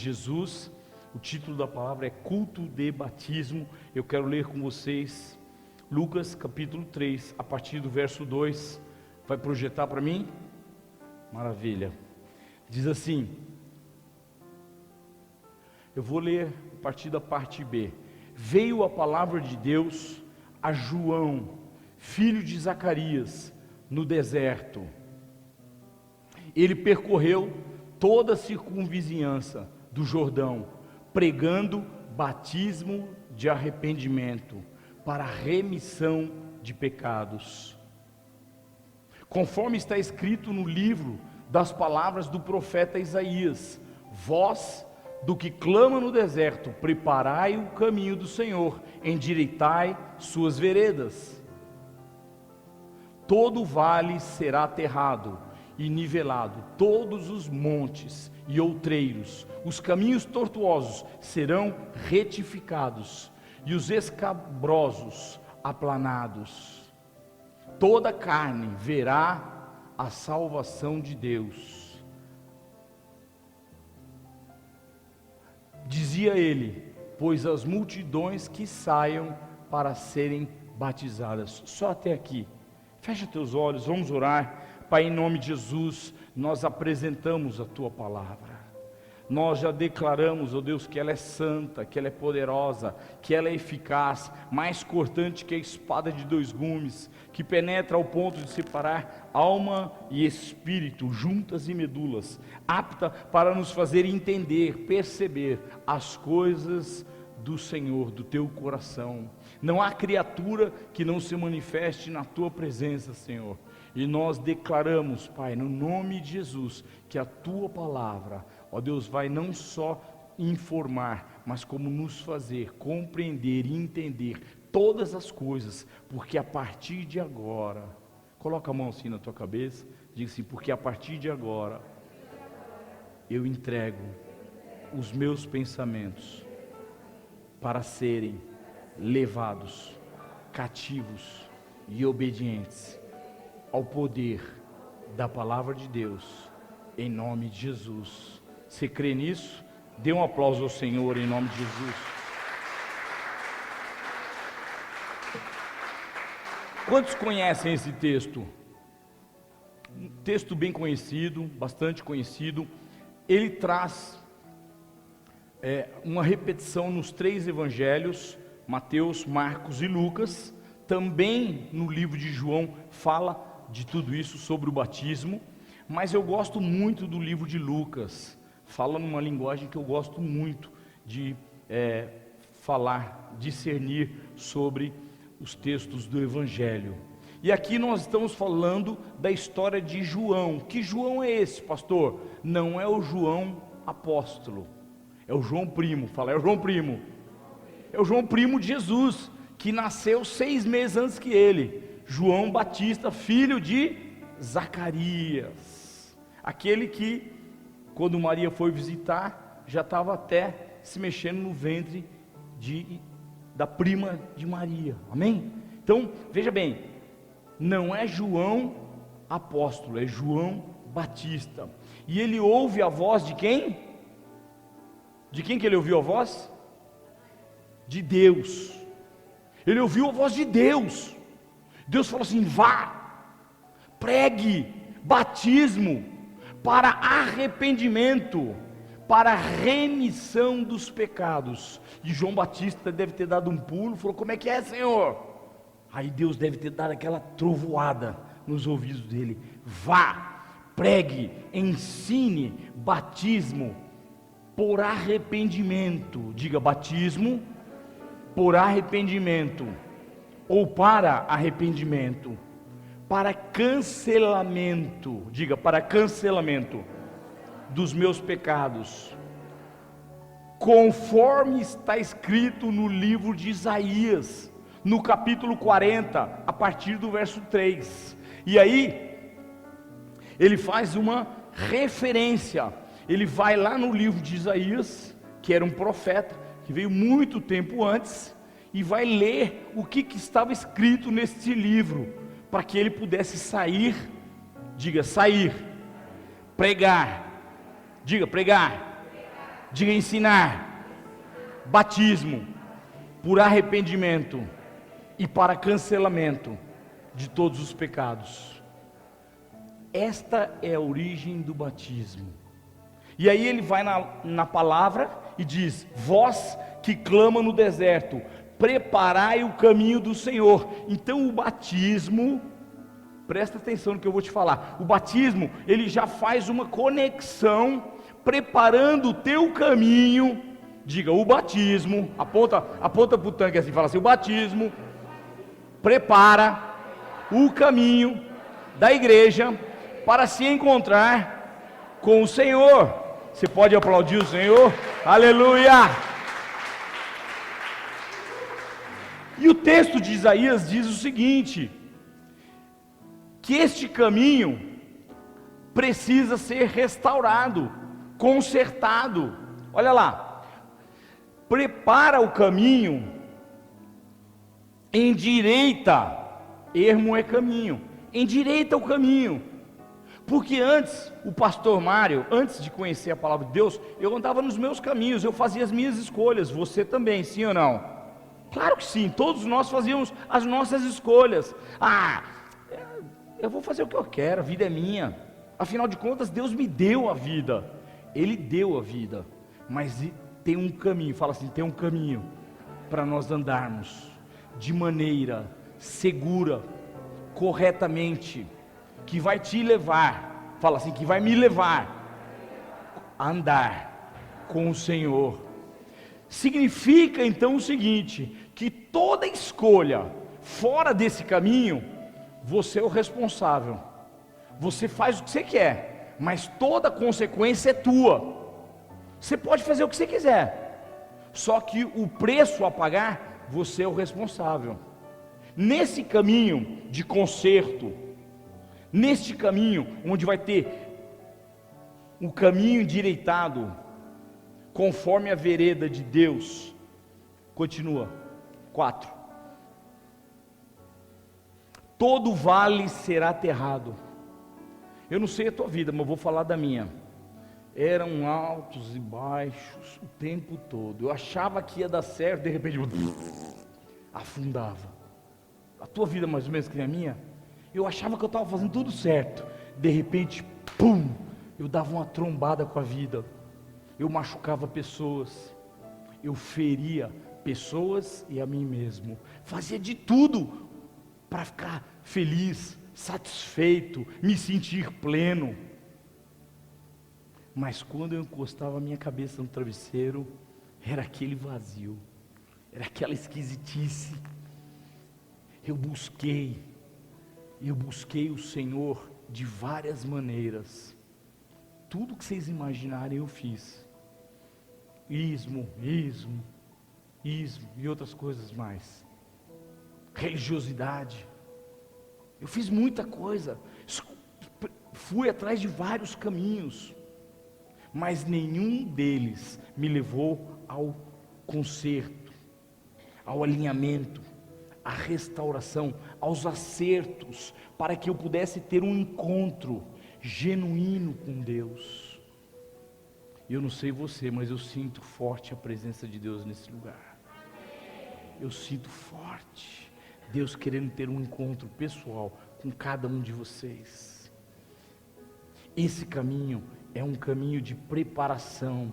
Jesus. O título da palavra é culto de batismo. Eu quero ler com vocês Lucas capítulo 3, a partir do verso 2. Vai projetar para mim? Maravilha. Diz assim, eu vou ler a partir da parte B. Veio a palavra de Deus a João, filho de Zacarias, no deserto. Ele percorreu toda a circunvizinhança do Jordão, pregando batismo de arrependimento para a remissão de pecados, conforme está escrito no livro das palavras do profeta Isaías: voz do que clama no deserto, preparai o caminho do Senhor, endireitai suas veredas. Todo o vale será aterrado e nivelado, todos os montes e outreiros, os caminhos tortuosos serão retificados e os escabrosos aplanados. Toda carne verá a salvação de Deus. Dizia ele, pois as multidões que saiam para serem batizadas. Só até aqui. Fecha teus olhos, vamos orar. Pai, em nome de Jesus, nós apresentamos a Tua palavra. Nós já declaramos, ó Deus, que ela é santa, que ela é poderosa, que ela é eficaz, mais cortante que a espada de dois gumes, que penetra ao ponto de separar alma e espírito, juntas e medulas, apta para nos fazer entender, perceber as coisas do Senhor, do Teu coração. Não há criatura que não se manifeste na Tua presença, Senhor. E nós declaramos, Pai, no nome de Jesus, que a Tua palavra, ó Deus, vai não só informar, mas como nos fazer compreender e entender todas as coisas, porque a partir de agora, coloca a mão assim na tua cabeça, diga assim, porque a partir de agora, eu entrego os meus pensamentos para serem levados cativos e obedientes ao poder da palavra de Deus, em nome de Jesus. Você crê nisso? Dê um aplauso ao Senhor em nome de Jesus. Quantos conhecem esse texto? Um texto bem conhecido, bastante conhecido. Ele traz uma repetição nos três evangelhos, Mateus, Marcos e Lucas. Também no livro de João fala de tudo isso sobre o batismo, mas eu gosto muito do livro de Lucas. Fala numa linguagem que eu gosto muito de falar, discernir sobre os textos do Evangelho. E aqui nós estamos falando da história de João. Que João é esse, pastor? Não é o João apóstolo, é o João primo. Fala, é o João primo. É o João primo de Jesus, que nasceu 6 meses antes que ele. João Batista, filho de Zacarias. Aquele que, quando Maria foi visitar, já estava até se mexendo no ventre da prima de Maria, amém? Então, veja bem, não é João apóstolo, é João Batista, e ele ouve a voz de quem? De quem que ele ouviu a voz? De Deus. Ele ouviu a voz de Deus. Deus falou assim, vá, pregue, batismo, para arrependimento, para remissão dos pecados. E João Batista deve ter dado um pulo, falou, como é que é, Senhor? Aí Deus deve ter dado aquela trovoada nos ouvidos dele, vá, pregue, ensine, batismo, por arrependimento. Diga, batismo, por arrependimento, ou para arrependimento, para cancelamento, diga, para cancelamento dos meus pecados, conforme está escrito no livro de Isaías, no capítulo 40, a partir do verso 3, e aí, ele faz uma referência, ele vai lá no livro de Isaías, que era um profeta, que veio muito tempo antes, e vai ler o que estava escrito neste livro, para que ele pudesse sair, diga sair, pregar, diga pregar, Diga ensinar. Batismo por arrependimento e para cancelamento de todos os pecados. Esta é a origem do batismo. E aí ele vai na palavra e diz: vós que clama no deserto, preparai o caminho do Senhor. Então o batismo, presta atenção no que eu vou te falar, o batismo, ele já faz uma conexão, preparando o teu caminho. Diga, o batismo, aponta para o tanque assim, fala assim: o batismo prepara o caminho da igreja para se encontrar com o Senhor. Você pode aplaudir o Senhor? Aleluia! E o texto de Isaías diz o seguinte: que este caminho precisa ser restaurado, consertado. Olha lá, prepara o caminho, endireita, ermo é caminho, endireita o caminho. Porque antes, o pastor Mário, antes de conhecer a palavra de Deus, eu andava nos meus caminhos, eu fazia as minhas escolhas. Você também, sim ou não? Claro que sim, todos nós fazíamos as nossas escolhas. Eu vou fazer o que eu quero, a vida é minha. Afinal de contas, Deus me deu a vida. Ele deu a vida, mas tem um caminho, fala assim, tem um caminho para nós andarmos de maneira segura, corretamente, que vai te levar, fala assim, que vai me levar a andar com o Senhor. Significa então o seguinte, que toda escolha fora desse caminho, você é o responsável. Você faz o que você quer, mas toda a consequência é tua. Você pode fazer o que você quiser, só que o preço a pagar, você é o responsável. Nesse caminho de conserto, neste caminho onde vai ter o caminho endireitado, conforme a vereda de Deus, continua, 4, todo vale será aterrado. Eu não sei a tua vida, mas eu vou falar da minha. Eram altos e baixos o tempo todo, eu achava que ia dar certo, de repente afundava. A tua vida mais ou menos que nem a minha? Eu achava que eu estava fazendo tudo certo, de repente, pum, eu dava uma trombada com a vida, eu machucava pessoas, eu feria pessoas e a mim mesmo, fazia de tudo para ficar feliz, satisfeito, me sentir pleno. Mas quando eu encostava a minha cabeça no travesseiro, era aquele vazio, era aquela esquisitice. Eu busquei o Senhor de várias maneiras. Tudo que vocês imaginarem eu fiz. Ismo e outras coisas mais. Religiosidade. Eu fiz muita coisa. Fui atrás de vários caminhos. Mas nenhum deles me levou ao conserto, ao alinhamento, à restauração, aos acertos, para que eu pudesse ter um encontro genuíno com Deus. Eu não sei você, mas eu sinto forte a presença de Deus nesse lugar. Eu sinto forte Deus querendo ter um encontro pessoal com cada um de vocês. Esse caminho é um caminho de preparação,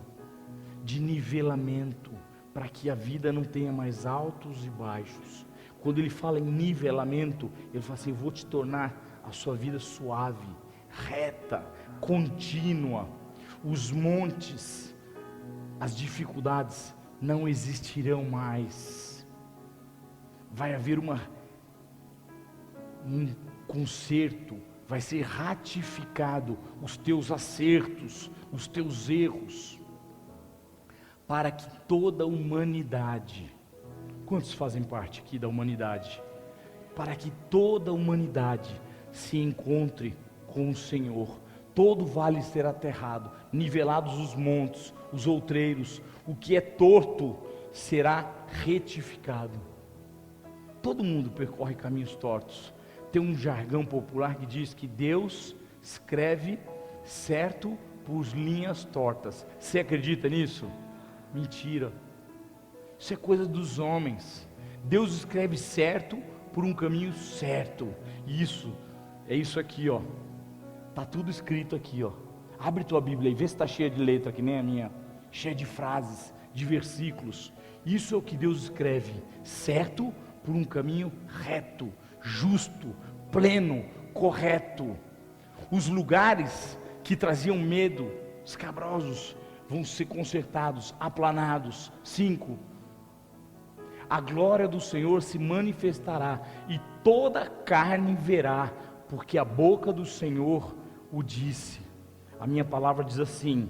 de nivelamento, para que a vida não tenha mais altos e baixos. Quando ele fala em nivelamento, ele fala assim: eu vou te tornar a sua vida suave, reta, contínua. Os montes, as dificuldades não existirão mais. Vai haver um conserto, vai ser ratificado os teus acertos, os teus erros, para que toda a humanidade, quantos fazem parte aqui da humanidade? Para que toda a humanidade se encontre com o Senhor. Todo vale será aterrado, nivelados os montes, os outreiros, o que é torto será retificado. Todo mundo percorre caminhos tortos. Tem um jargão popular que diz que Deus escreve certo por linhas tortas. Você acredita nisso? Mentira. Isso é coisa dos homens. Deus escreve certo por um caminho certo. Isso, é isso aqui, ó. Tá tudo escrito aqui, ó. Abre tua Bíblia e vê se está cheia de letra, que nem a minha. Cheia de frases, de versículos. Isso é o que Deus escreve, certo por um caminho reto, justo, pleno, correto. Os lugares que traziam medo, escabrosos, vão ser consertados, aplanados. 5. A glória do Senhor se manifestará e toda carne verá, porque a boca do Senhor o disse. A minha palavra diz assim: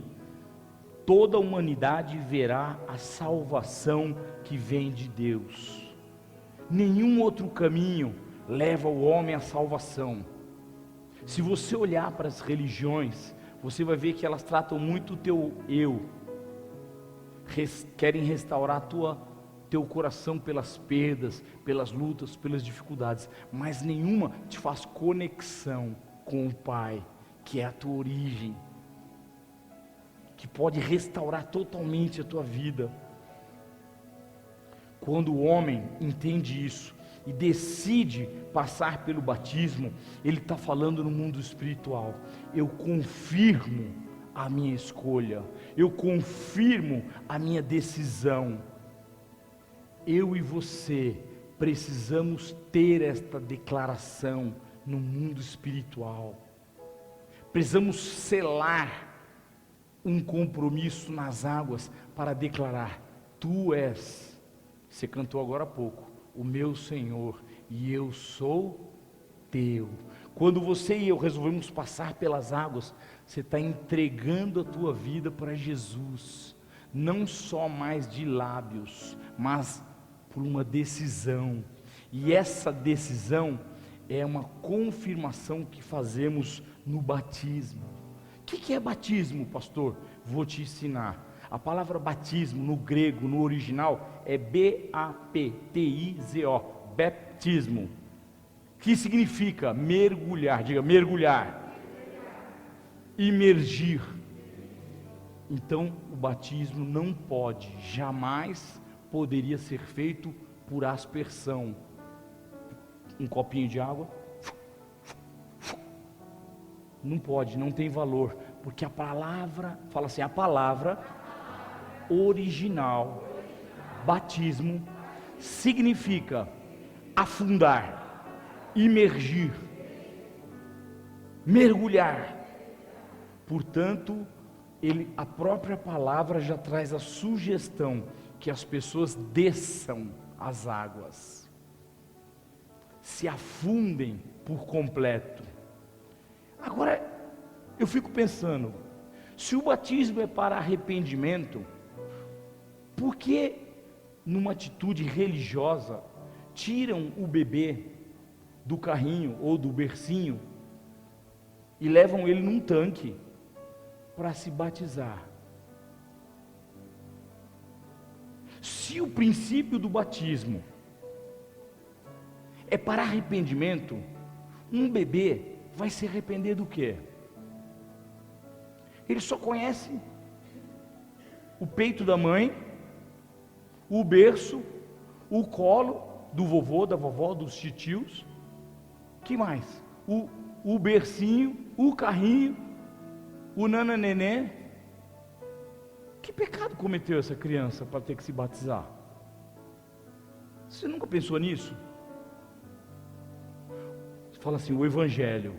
toda a humanidade verá a salvação que vem de Deus. Nenhum outro caminho leva o homem à salvação. Se você olhar para as religiões, você vai ver que elas tratam muito o teu eu, querem restaurar teu coração pelas perdas, pelas lutas, pelas dificuldades, mas nenhuma te faz conexão com o Pai, que é a tua origem, que pode restaurar totalmente a tua vida. Quando o homem entende isso e decide passar pelo batismo, ele está falando no mundo espiritual: eu confirmo a minha escolha, eu confirmo a minha decisão. Eu e você precisamos ter esta declaração no mundo espiritual. Precisamos selar um compromisso nas águas para declarar: tu és, você cantou agora há pouco, o meu Senhor, e eu sou teu. Quando você e eu resolvemos passar pelas águas, você está entregando a tua vida para Jesus, não só mais de lábios, mas por uma decisão. E essa decisão é uma confirmação que fazemos no batismo. O que é batismo, pastor? Vou te ensinar. A palavra batismo no grego, no original, é B-A-P-T-I-Z-O, baptismo, que significa mergulhar. Diga, mergulhar, imergir. Então o batismo não pode, jamais poderia ser feito por aspersão. Um copinho de água, não pode, não tem valor, porque a palavra, fala assim, a palavra original, batismo, significa afundar, imergir, mergulhar. Portanto, a própria palavra já traz a sugestão que as pessoas desçam as águas, se afundem por completo. Agora, eu fico pensando, se o batismo é para arrependimento, por que numa atitude religiosa tiram o bebê do carrinho ou do bercinho e levam ele num tanque para se batizar? Se o princípio do batismo é para arrependimento, um bebê vai se arrepender do quê? Ele só conhece o peito da mãe, o berço, o colo do vovô, da vovó, dos titios. Que mais? O bercinho, o carrinho, o nananenê. Que pecado cometeu essa criança para ter que se batizar? Você nunca pensou nisso? Você fala assim: o Evangelho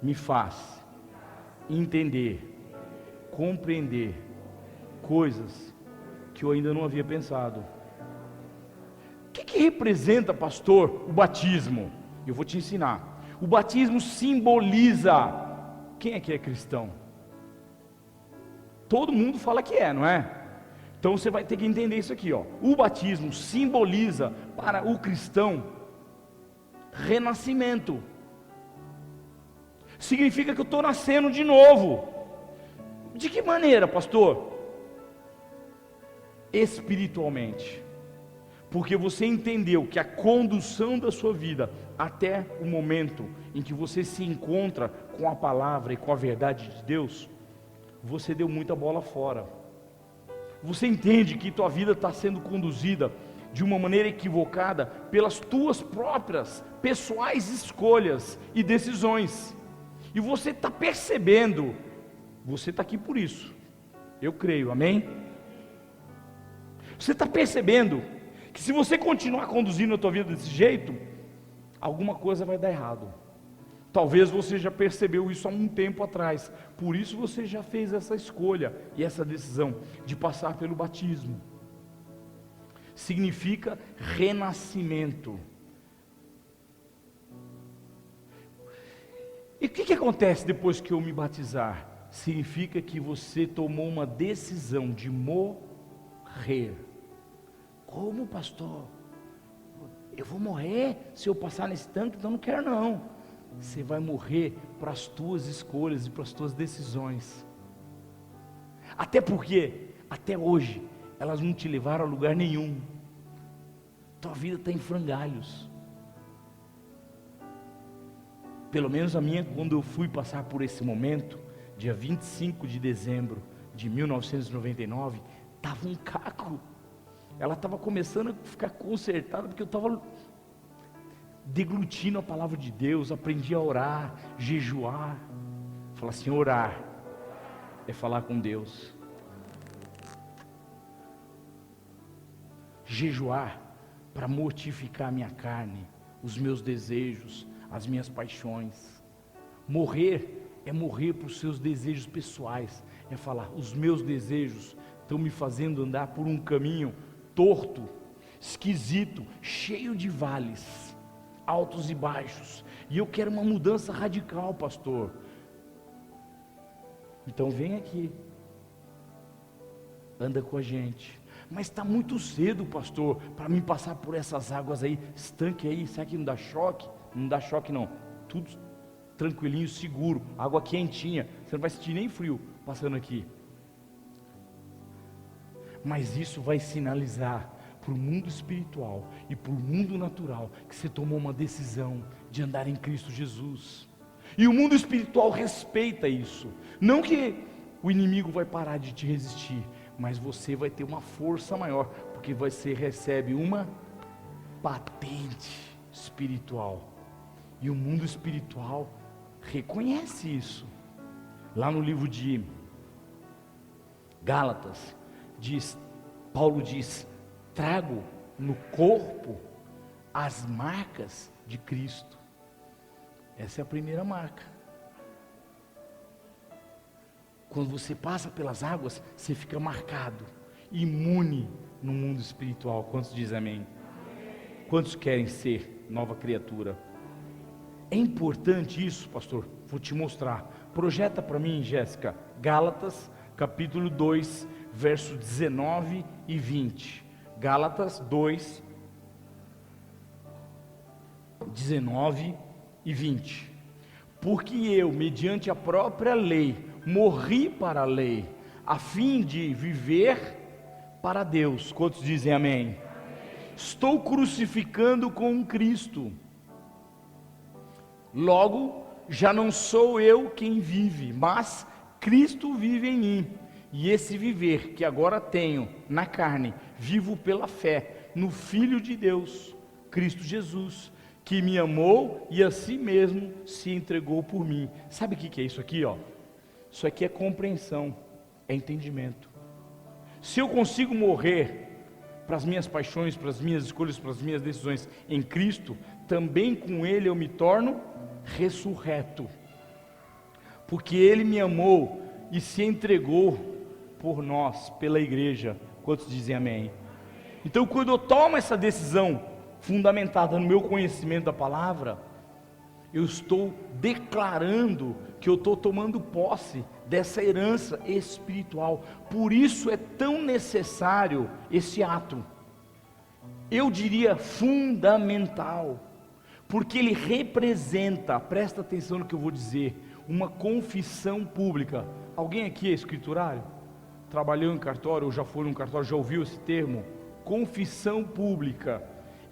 me faz entender, compreender coisas que eu ainda não havia pensado. O que representa, pastor, o batismo? Eu vou te ensinar. O batismo simboliza, quem é que é cristão? Todo mundo fala que é, não é? Então você vai ter que entender isso aqui, ó. O batismo simboliza para o cristão renascimento. Significa que eu estou nascendo de novo. De que maneira, pastor? Espiritualmente. porque você entendeu que a condução da sua vida até o momento em que você se encontra com a palavra e com a verdade de Deus, você deu muita bola fora. Você entende que tua vida está sendo conduzida de uma maneira equivocada pelas tuas próprias pessoais escolhas e decisões, e você está percebendo, você está aqui por isso, eu creio, amém? Você está percebendo que se você continuar conduzindo a tua vida desse jeito, alguma coisa vai dar errado. Talvez você já percebeu isso há um tempo atrás, por isso você já fez essa escolha e essa decisão de passar pelo batismo. Significa renascimento. E o que acontece depois que eu me batizar? Significa que você tomou uma decisão de morrer. Como, pastor? Eu vou morrer se eu passar nesse tanque? Então não quero não. Você vai morrer para as tuas escolhas e para as tuas decisões. Até porque, até hoje, elas não te levaram a lugar nenhum. Tua vida está em frangalhos. Pelo menos a minha, quando eu fui passar por esse momento, dia 25 de dezembro de 1999, estava um caco. Ela estava começando a ficar consertada, porque eu estava deglutindo a palavra de Deus, aprendi a orar, jejuar. Fala assim, orar é falar com Deus. Jejuar para mortificar a minha carne, os meus desejos, as minhas paixões. Morrer é morrer para os seus desejos pessoais, é falar, os meus desejos estão me fazendo andar por um caminho torto, esquisito, cheio de vales, altos e baixos, e eu quero uma mudança radical, pastor. Então vem aqui, anda com a gente. Mas está muito cedo, pastor, para mim passar por essas águas aí, estanque aí, será que não dá choque? Não dá choque não, tudo tranquilinho, seguro, água quentinha, você não vai sentir nem frio passando aqui. Mas isso vai sinalizar para o mundo espiritual e para o mundo natural que você tomou uma decisão de andar em Cristo Jesus. E o mundo espiritual respeita isso. Não que o inimigo vai parar de te resistir, mas você vai ter uma força maior, porque você recebe uma patente espiritual. E o mundo espiritual reconhece isso. Lá no livro de Gálatas, Paulo diz, trago no corpo as marcas de Cristo. Essa é a primeira marca. Quando você passa pelas águas, você fica marcado, imune no mundo espiritual. Quantos dizem amém? Quantos querem ser nova criatura? É importante isso, pastor? Vou te mostrar. Projeta para mim, Jéssica, Gálatas, capítulo 2, verso 19 e 20. Gálatas 2, 19 e 20. Porque eu, mediante a própria lei, morri para a lei, a fim de viver para Deus. Quantos dizem amém? Estou crucificando com Cristo. Logo, já não sou eu quem vive, mas Cristo vive em mim. E esse viver que agora tenho na carne, vivo pela fé no Filho de Deus, Cristo Jesus, que me amou e a si mesmo se entregou por mim. Sabe o que é isso aqui, ó? Isso aqui é compreensão, é entendimento. Se eu consigo morrer para as minhas paixões, para as minhas escolhas, para as minhas decisões em Cristo, também com Ele eu me torno ressurreto, porque Ele me amou e se entregou por nós, pela igreja. Quantos dizem amém? Então, quando eu tomo essa decisão fundamentada no meu conhecimento da palavra, eu estou declarando que eu estou tomando posse dessa herança espiritual. Por isso é tão necessário esse ato, eu diria fundamental, porque ele representa, presta atenção no que eu vou dizer, uma confissão pública. Alguém aqui é escriturário? Trabalhou em cartório ou já foi num cartório, já ouviu esse termo? confissão pública.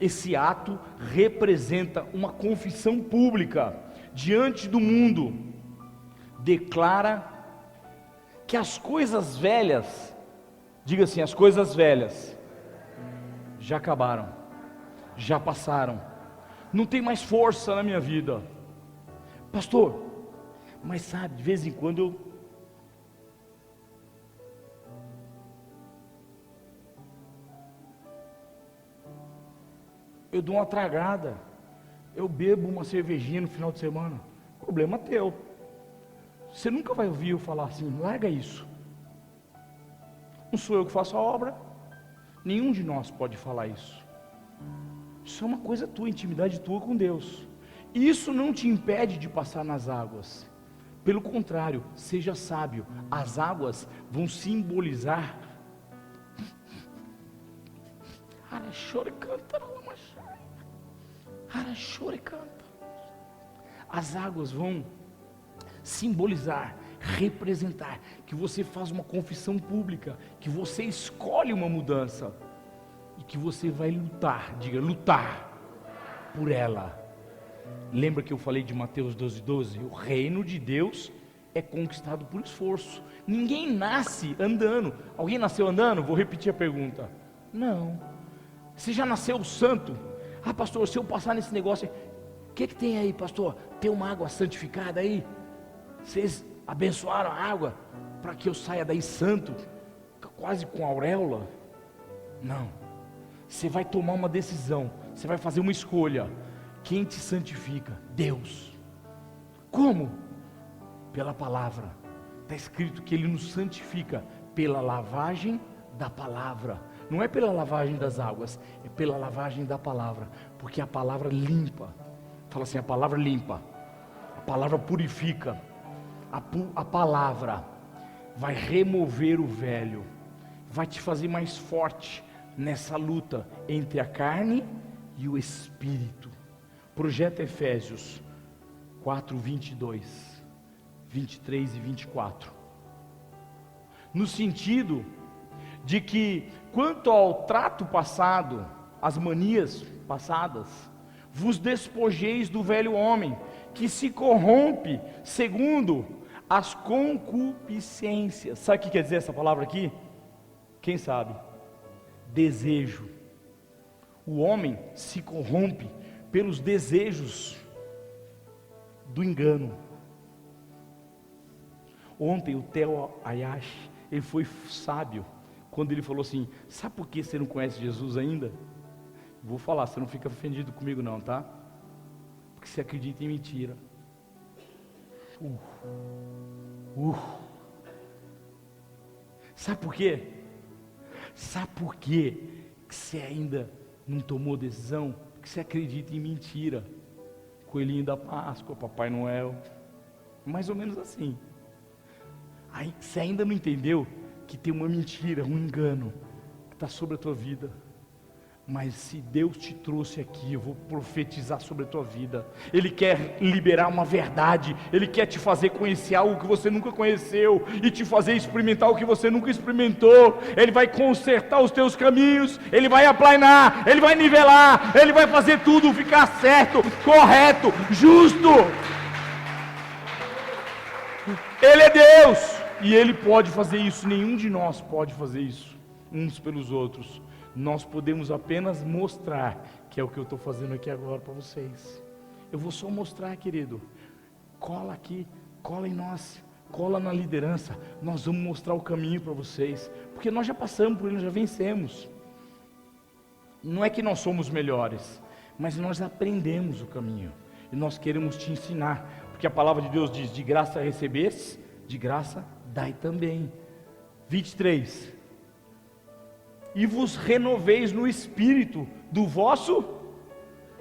Esse ato representa uma confissão pública diante do mundo. Declara que as coisas velhas, diga assim, as coisas velhas já acabaram, já passaram, não tem mais força na minha vida. Pastor, mas sabe, de vez em quando eu dou uma tragada, eu bebo uma cervejinha no final de semana. Problema teu. Você nunca vai ouvir eu falar assim, larga isso. Não sou eu que faço a obra, nenhum de nós pode falar isso. Isso é uma coisa tua, intimidade tua com Deus. Isso não te impede de passar nas águas. Pelo contrário, seja sábio. As águas vão simbolizar. As águas vão simbolizar, representar que você faz uma confissão pública, que você escolhe uma mudança e que você vai lutar, diga lutar por ela. Lembra que eu falei de Mateus 12:12? O reino de Deus é conquistado por esforço. Ninguém nasce andando. Alguém nasceu andando? Vou repetir a pergunta. Não. Você já nasceu santo? Ah, pastor, se eu passar nesse negócio, o que tem aí, pastor? Tem uma água santificada aí? Vocês abençoaram a água para que eu saia daí santo, quase com auréola? Não. Você vai tomar uma decisão, você vai fazer uma escolha. Quem te santifica? Deus. Como? Pela palavra. Está escrito que Ele nos santifica pela lavagem da palavra. Não é pela lavagem das águas, é pela lavagem da palavra, porque a palavra limpa. Fala assim, a palavra limpa, a palavra purifica, a palavra vai remover o velho, vai te fazer mais forte nessa luta entre a carne e o espírito. Projeto Efésios 4, 22, 23 e 24. No sentido de que, quanto ao trato passado, as manias passadas, vos despojeis do velho homem, que se corrompe segundo as concupiscências. Sabe o que quer dizer essa palavra aqui? Quem sabe? Desejo. O homem se corrompe pelos desejos do engano. Ontem o Theo Ayashi, ele foi sábio quando ele falou assim: sabe por que você não conhece Jesus ainda? Vou falar, você não fica ofendido comigo não, tá? Porque você acredita em mentira. Sabe por quê? Sabe por quê que você ainda não tomou decisão? Porque você acredita em mentira. Coelhinho da Páscoa, Papai Noel, mais ou menos assim. Aí você ainda não entendeu que tem uma mentira, um engano que está sobre a tua vida. Mas se Deus te trouxe aqui, eu vou profetizar sobre a tua vida. Ele quer liberar uma verdade, Ele quer te fazer conhecer algo que você nunca conheceu, e te fazer experimentar o que você nunca experimentou. Ele vai consertar os teus caminhos, Ele vai aplanar, Ele vai nivelar, Ele vai fazer tudo ficar certo, correto, justo. Ele é Deus, e Ele pode fazer isso. Nenhum de nós pode fazer isso, uns pelos outros. Nós podemos apenas mostrar, que é o que eu estou fazendo aqui agora para vocês. Eu vou só mostrar, querido. Cola aqui, cola em nós, cola na liderança. Nós vamos mostrar o caminho para vocês, porque nós já passamos por ele, já vencemos. Não é que nós somos melhores, mas nós aprendemos o caminho, e nós queremos te ensinar, porque a palavra de Deus diz: de graça recebestes, de graça dai também. 23. E vos renoveis no espírito do vosso.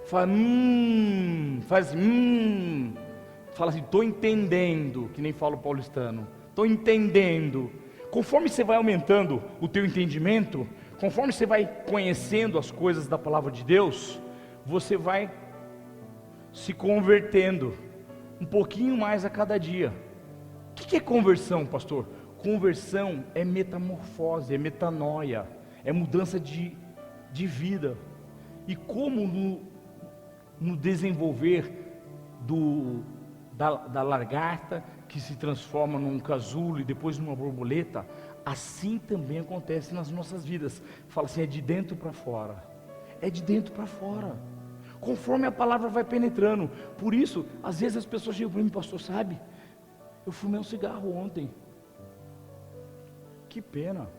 Fala assim, estou entendendo, que nem fala o paulistano, estou entendendo. Conforme você vai aumentando o teu entendimento, conforme você vai conhecendo as coisas da palavra de Deus, você vai se convertendo um pouquinho mais a cada dia. O que é conversão, pastor? Conversão é metamorfose, é metanoia, é mudança de de vida. E como no desenvolver da lagarta, que se transforma num casulo e depois numa borboleta, assim também acontece nas nossas vidas. Fala assim, é de dentro para fora. É de dentro para fora. Conforme a palavra vai penetrando. Por isso, às vezes as pessoas chegam para mim, pastor, sabe? Eu fumei um cigarro ontem. Que pena.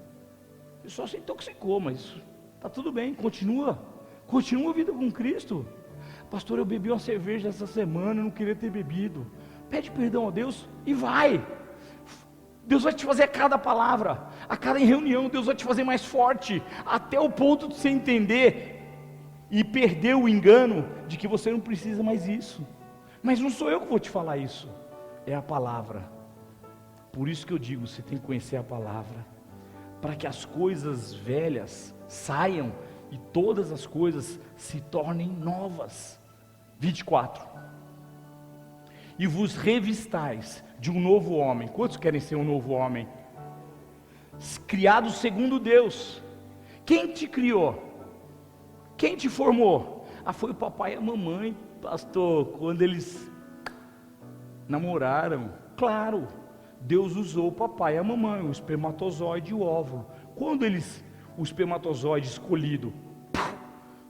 Ele só se intoxicou, mas está tudo bem, continua a vida com Cristo. Pastor, eu bebi uma cerveja essa semana, eu não queria ter bebido. Pede perdão a Deus e vai. Deus vai te fazer a cada palavra, a cada reunião, Deus vai te fazer mais forte, até o ponto de você entender e perder o engano de que você não precisa mais isso. Mas não sou eu que vou te falar isso, é a palavra. Por isso que eu digo, você tem que conhecer a palavra, para que as coisas velhas saiam e todas as coisas se tornem novas. 24. E vos revistais de um novo homem. Quantos querem ser um novo homem? Criado segundo Deus. Quem te criou? Quem te formou? Foi o papai e a mamãe, pastor, quando eles namoraram. Claro, Deus usou o papai e a mamãe, o espermatozoide e o óvulo. Quando o espermatozoide escolhido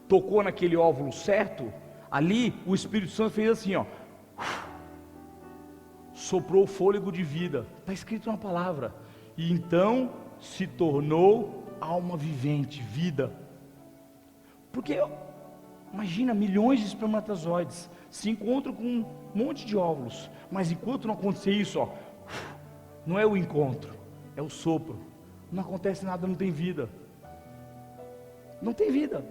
tocou naquele óvulo certo, ali o Espírito Santo fez assim, ó, soprou o fôlego de vida, está escrito na palavra, e então se tornou alma vivente, vida. Porque imagina, milhões de espermatozoides se encontram com um monte de óvulos, mas enquanto não acontecer isso, ó, não é o encontro, é o sopro, não acontece nada, não tem vida. Não tem vida.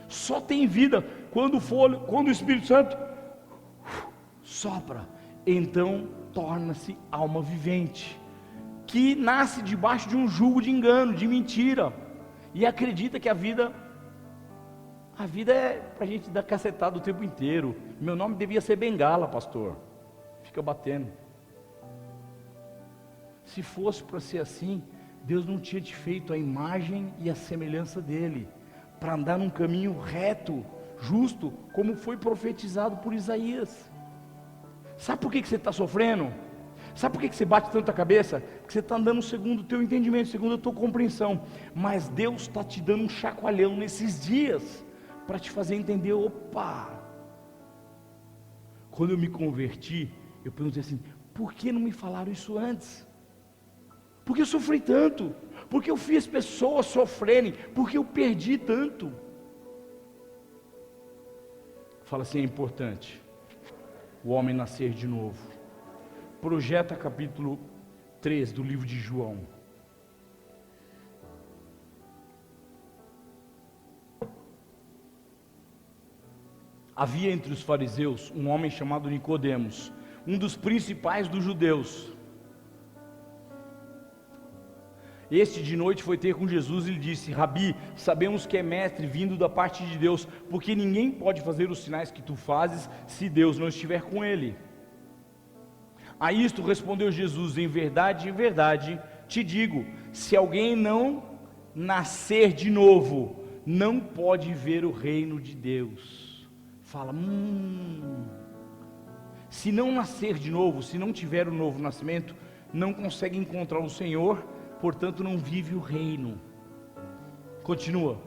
Só tem vida quando o Espírito Santo sopra. Então torna-se alma vivente, que nasce debaixo de um jugo de engano, de mentira, e acredita que a vida é para a gente dar cacetada o tempo inteiro. Meu nome devia ser Bengala, pastor. Fica batendo. Se fosse para ser assim, Deus não tinha te feito a imagem e a semelhança dele, para andar num caminho reto, justo, como foi profetizado por Isaías. Sabe por que você está sofrendo? Sabe por que você bate tanto a cabeça? Porque você está andando segundo o teu entendimento, segundo a tua compreensão. Mas Deus está te dando um chacoalhão nesses dias, para te fazer entender, opa! Quando eu me converti, eu perguntei assim, por que não me falaram isso antes? Por que eu sofri tanto? Por que eu fiz pessoas sofrerem? Por que eu perdi tanto? Fala assim, é importante o homem nascer de novo. Projeta capítulo 3 do livro de João. Havia entre os fariseus um homem chamado Nicodemos, um dos principais dos judeus. Este de noite foi ter com Jesus e lhe disse, Rabi, sabemos que é mestre vindo da parte de Deus, porque ninguém pode fazer os sinais que tu fazes, se Deus não estiver com ele. A isto respondeu Jesus, em verdade, te digo, se alguém não nascer de novo, não pode ver o reino de Deus. Fala, se não nascer de novo, se não tiver o novo nascimento, não consegue encontrar o Senhor, portanto não vive o reino. Continua.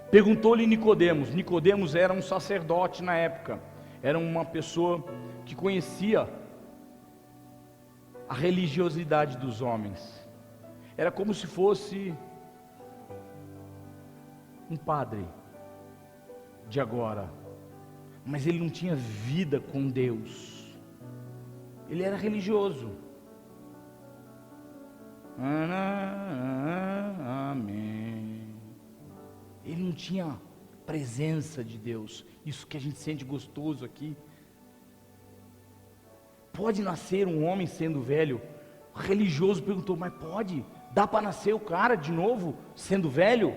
Perguntou-lhe Nicodemos. Nicodemos era um sacerdote na época, era uma pessoa que conhecia a religiosidade dos homens, era como se fosse um padre de agora, mas ele não tinha vida com Deus, ele era religioso. Amém. Ele não tinha presença de Deus, isso que a gente sente gostoso aqui. Pode nascer um homem sendo velho? O religioso perguntou, mas pode? Dá para nascer o cara de novo sendo velho?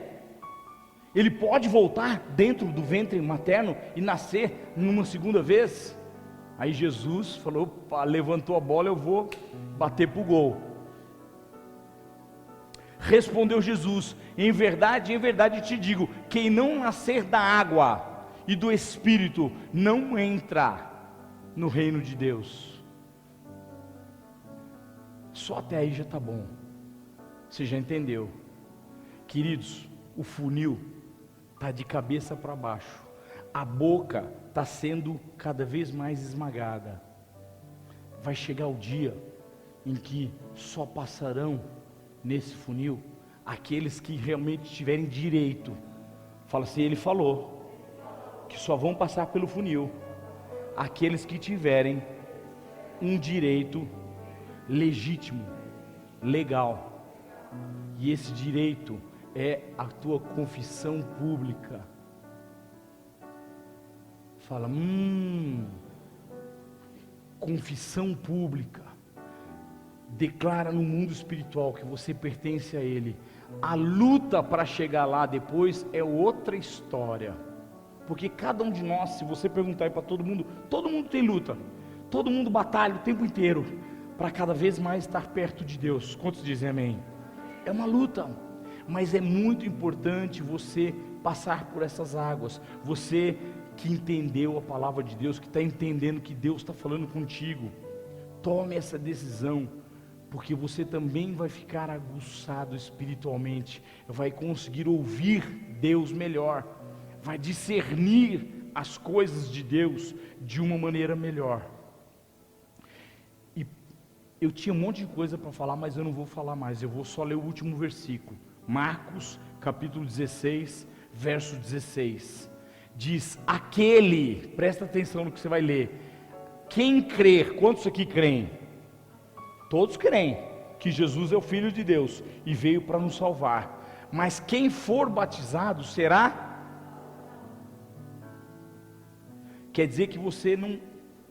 Ele pode voltar dentro do ventre materno e nascer numa segunda vez? Aí Jesus falou, opa, levantou a bola, eu vou bater pro gol. Respondeu Jesus: em verdade te digo, quem não nascer da água e do Espírito não entra no reino de Deus. Só até aí já está bom. Você já entendeu? Queridos, o funil está de cabeça para baixo. A boca está sendo cada vez mais esmagada. Vai chegar o dia em que só passarão nesse funil aqueles que realmente tiverem direito. Fala assim, ele falou que só vão passar pelo funil aqueles que tiverem um direito legítimo, legal. E esse direito é a tua confissão pública. Fala, confissão pública. Declara no mundo espiritual que você pertence a Ele. A luta para chegar lá depois é outra história. Porque cada um de nós, se você perguntar aí para todo mundo tem luta. Todo mundo batalha o tempo inteiro para cada vez mais estar perto de Deus. Quantos dizem amém? É uma luta, mas é muito importante você passar por essas águas. Você que entendeu a palavra de Deus, que está entendendo que Deus está falando contigo, tome essa decisão, porque você também vai ficar aguçado espiritualmente, vai conseguir ouvir Deus melhor, vai discernir as coisas de Deus de uma maneira melhor. E eu tinha um monte de coisa para falar, mas eu não vou falar mais, eu vou só ler o último versículo. Marcos capítulo 16, verso 16, diz, aquele, presta atenção no que você vai ler, quem crer, quantos aqui creem? Todos creem que Jesus é o Filho de Deus e veio para nos salvar, mas quem for batizado será, quer dizer que você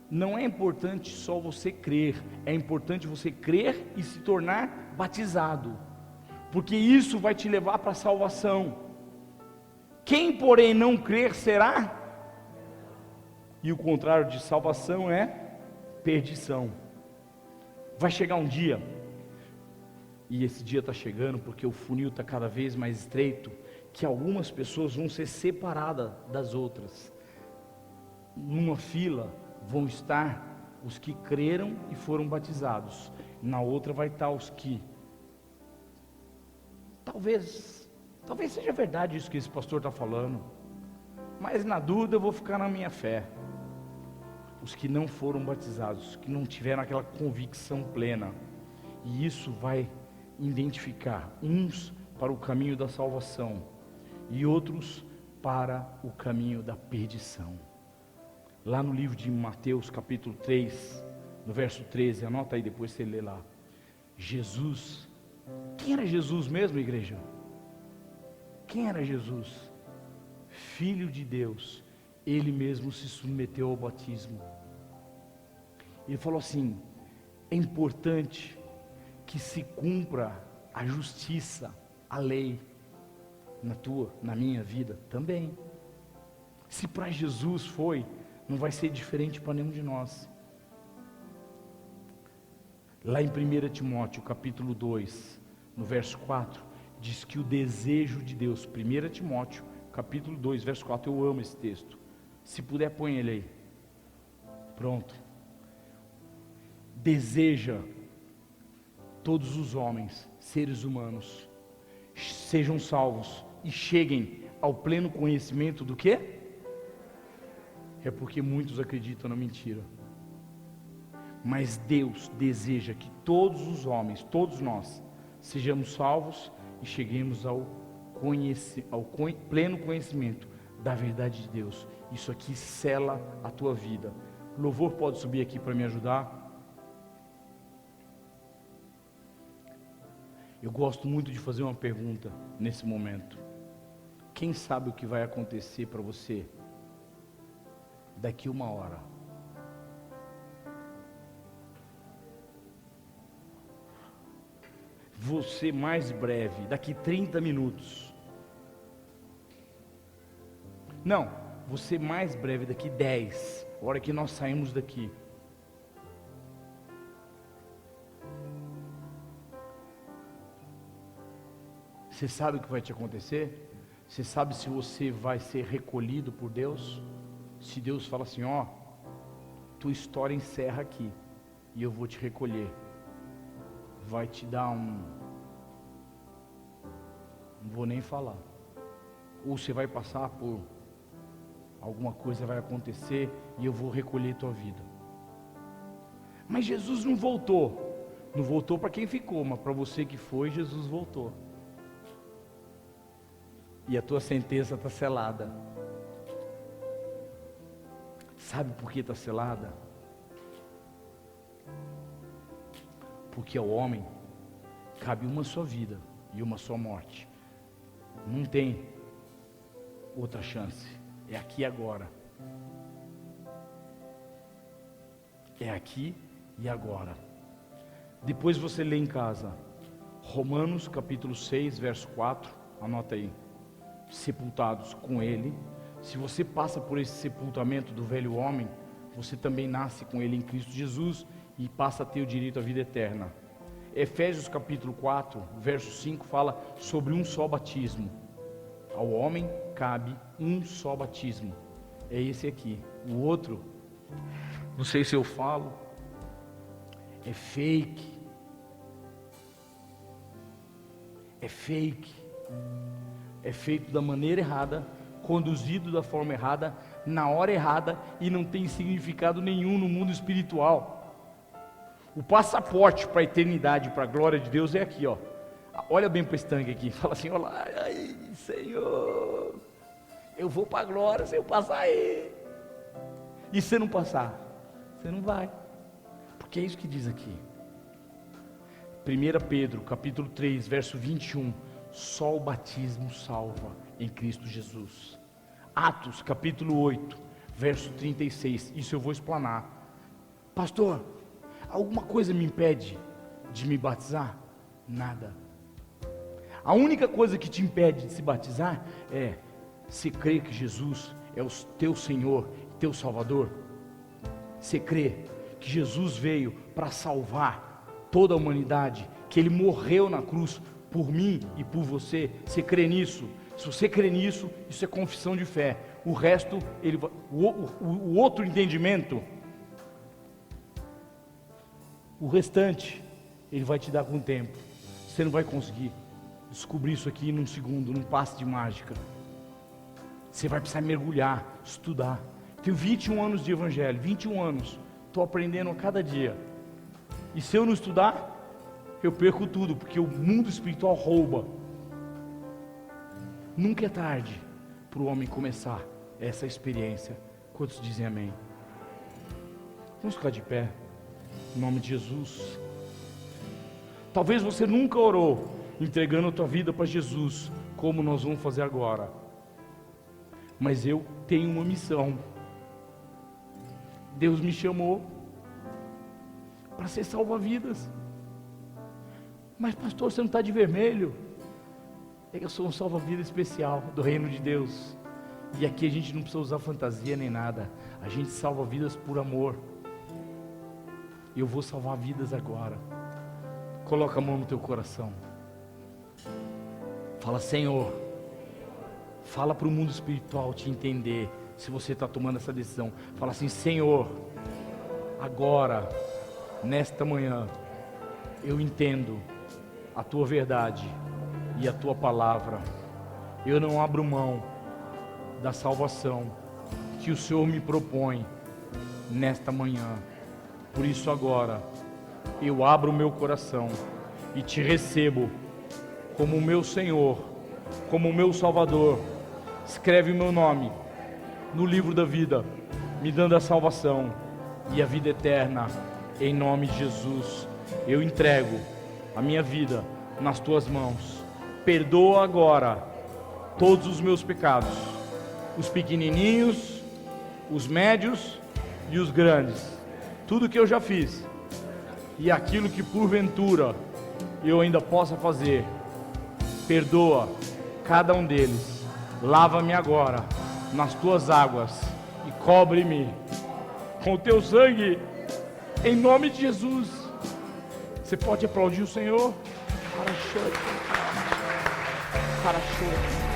não é importante só você crer, é importante você crer e se tornar batizado, porque isso vai te levar para a salvação. Quem porém não crer será, e o contrário de salvação é perdição. Vai chegar um dia, e esse dia está chegando porque o funil está cada vez mais estreito, que algumas pessoas vão ser separadas das outras. Numa fila vão estar os que creram e foram batizados, na outra vai estar os que talvez seja verdade isso que esse pastor está falando, mas na dúvida eu vou ficar na minha fé. Os que não foram batizados, que não tiveram aquela convicção plena, e isso vai identificar uns para o caminho da salvação e outros para o caminho da perdição. Lá no livro de Mateus capítulo 3, no verso 13, anota aí depois você lê lá, Jesus, quem era Jesus mesmo, igreja? Quem era Jesus? Filho de Deus. Ele mesmo se submeteu ao batismo. Ele falou assim, é importante que se cumpra a justiça, a lei, na minha vida também. Se para Jesus foi, não vai ser diferente para nenhum de nós. Lá em 1 Timóteo capítulo 2, no verso 4, diz que o desejo de Deus, 1 Timóteo capítulo 2, verso 4, eu amo esse texto, se puder põe ele aí, pronto, deseja todos os homens, seres humanos, sejam salvos e cheguem ao pleno conhecimento do quê? É porque muitos acreditam na mentira, mas Deus deseja que todos os homens, todos nós, sejamos salvos e cheguemos ao pleno conhecimento da verdade de Deus. Isso aqui sela a tua vida. O louvor pode subir aqui para me ajudar. Eu gosto muito de fazer uma pergunta nesse momento. Quem sabe o que vai acontecer para você daqui 1 hora? Você mais breve, daqui 30 minutos. Não, você mais breve daqui 10, a hora que nós saímos daqui. Você sabe o que vai te acontecer? Você sabe se você vai ser recolhido por Deus? Se Deus fala assim, ó, tua história encerra aqui e eu vou te recolher, vai te dar não vou nem falar. Ou você vai passar por alguma coisa, vai acontecer e eu vou recolher tua vida. Mas Jesus não voltou. Não voltou para quem ficou, mas para você que foi, Jesus voltou. E a tua sentença está selada. Sabe por que está selada? Porque ao homem cabe uma só vida e uma só morte. Não tem outra chance. É aqui e agora. É aqui e agora. Depois você lê em casa Romanos capítulo 6, verso 4. Anota aí. Sepultados com ele. Se você passa por esse sepultamento do velho homem, você também nasce com ele em Cristo Jesus e passa a ter o direito à vida eterna. Efésios capítulo 4, verso 5 fala sobre um só batismo. Ao homem cabe um só batismo. É esse aqui. O outro, não sei se eu falo, é fake. É fake. É feito da maneira errada, conduzido da forma errada, na hora errada e não tem significado nenhum no mundo espiritual. O passaporte para a eternidade, para a glória de Deus é aqui, ó. Olha bem para esse tanque aqui, fala assim, olá, ai, Senhor, eu vou para a glória se eu passar aí. E se não passar, você não vai, porque é isso que diz aqui. 1 Pedro, capítulo 3, verso 21, só o batismo salva em Cristo Jesus. Atos, capítulo 8, verso 36, isso eu vou explanar. Pastor, alguma coisa me impede de me batizar? Nada. A única coisa que te impede de se batizar é você crer que Jesus é o teu Senhor, teu Salvador. Você crê que Jesus veio para salvar toda a humanidade, que Ele morreu na cruz por mim e por você. Você crê nisso? Se você crê nisso, isso é confissão de fé. O resto, o outro entendimento, o restante, Ele vai te dar com o tempo. Você não vai conseguir descobrir isso aqui num segundo, num passe de mágica. Você vai precisar mergulhar, estudar. Tenho 21 anos de evangelho, 21 anos. Estou aprendendo a cada dia. E se eu não estudar, eu perco tudo, porque o mundo espiritual rouba. Nunca é tarde para o homem começar essa experiência. Quantos dizem amém? Vamos ficar de pé, em nome de Jesus. Talvez você nunca orou entregando a tua vida para Jesus, como nós vamos fazer agora. Mas eu tenho uma missão. Deus me chamou para ser salva-vidas. Mas pastor, você não está de vermelho? É que eu sou um salva-vida especial do reino de Deus. E aqui a gente não precisa usar fantasia nem nada. A gente salva vidas por amor. Eu vou salvar vidas agora. Coloca a mão no teu coração. Fala, Senhor. Fala para o mundo espiritual te entender. Se você está tomando essa decisão, fala assim, Senhor, agora, nesta manhã, eu entendo a tua verdade e a tua palavra. Eu não abro mão da salvação que o Senhor me propõe nesta manhã. Por isso agora, eu abro o meu coração e te recebo como o meu Senhor, como o meu Salvador. Escreve o meu nome no livro da vida, me dando a salvação e a vida eterna, em nome de Jesus. Eu entrego a minha vida nas tuas mãos. Perdoa agora todos os meus pecados, os pequenininhos, os médios e os grandes, tudo que eu já fiz e aquilo que porventura eu ainda possa fazer. Perdoa cada um deles. Lava-me agora nas tuas águas e cobre-me com o teu sangue, em nome de Jesus. Você pode aplaudir o Senhor? хорошо.